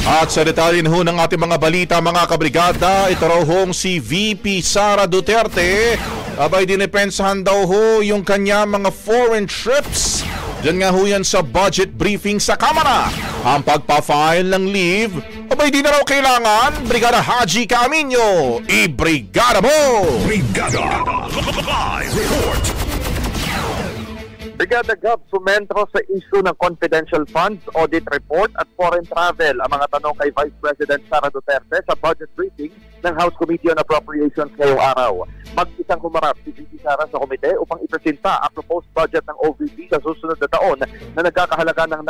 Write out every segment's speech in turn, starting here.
At sa detalye ho ng ating mga balita, mga kabrigada, ito raw hong si VP Sara Duterte, abay dinipensahan daw ho yung kanya mga foreign trips. Diyan nga ho yan sa budget briefing sa Kamara. Ang pagpa-file ng leave, abay di na raw kailangan. Brigada Haji Camino, i-brigada mo! Brigada Live Report. Brigada Gov sumentro sa issue ng confidential funds, audit report at foreign travel. Ang mga tanong kay Vice President Sara Duterte sa budget briefing ng House Committee on Appropriations ngayong araw. Mag-isang humarap si VP Sara sa komite upang ipresenta ang proposed budget ng OVP sa susunod na taon na nagkakahalaga ng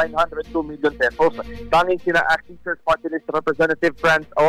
902 million pesos. Tanging sina Acting Church Party List Representative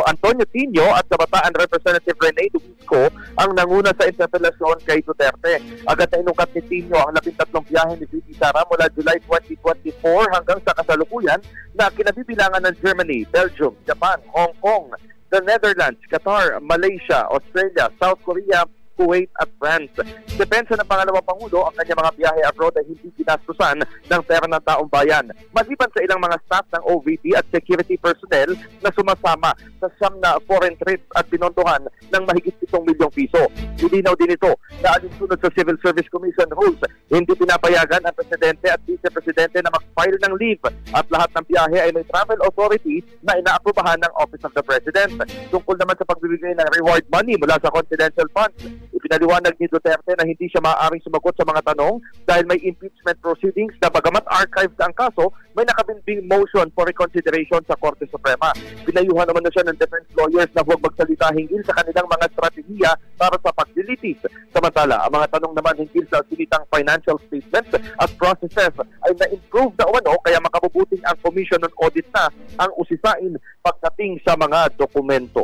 Antonio Tino at Kabataan Representative Rene Dubisco ang nanguna sa interpelasyon kay Duterte. Agad na inukat ni Tino ang 13 biyahe ni VP Sara mula July 2024 hanggang sa kasalukuyan na kinabibilangan ng Germany, Belgium, Japan, Hong Kong, the Netherlands, Qatar, Malaysia, Australia, South Korea, Kuwait at France. Depensa ng pangalawang Pangulo, ang kanyang mga biyahe abroad ay hindi ginastusan ng pera ng taong bayan. Maliban sa ilang mga staff ng OVP at security personnel na sumasama sa siyam na foreign trips at pinontohan ng mahigit 7 milyong piso. Ilinaw din ito na alinsunod sa Civil Service Commission rules, hindi pinapayagan ang Presidente at Vice-Presidente na mag-file ng leave at lahat ng biyahe ay may travel authority na inaaprubahan ng Office of the President. Tungkol naman sa pagbibigay ng reward money mula sa confidential funds, ipinaliwanag ni Duterte na hindi siya maaaring sumagot sa mga tanong dahil may impeachment proceedings na bagamat archived ang kaso, may nakabinbing motion for reconsideration sa Korte Suprema. Pinayuhan naman na siya ng defense lawyers na huwag magsalita hinggil sa kanilang mga strategiya para sa paglilitis. Samantala, ang mga tanong naman hinggil sa sinitang financial statements at processes ay na-improve na umano kaya makabubuting ang Commission on Audit na ang usisain pagdating sa mga dokumento.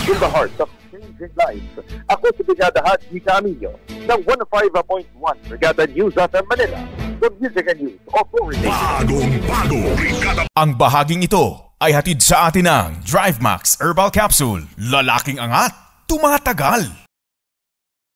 In the heart of changing lives, ako si Brigada Haji Camino ng 105.1 Brigada News FM Manila, the Music and News Authority. Bagong-bago, Brigada. Ang bahaging ito ay hatid sa atin ng DriveMax Herbal Capsule. Lalaking angat, tumatagal.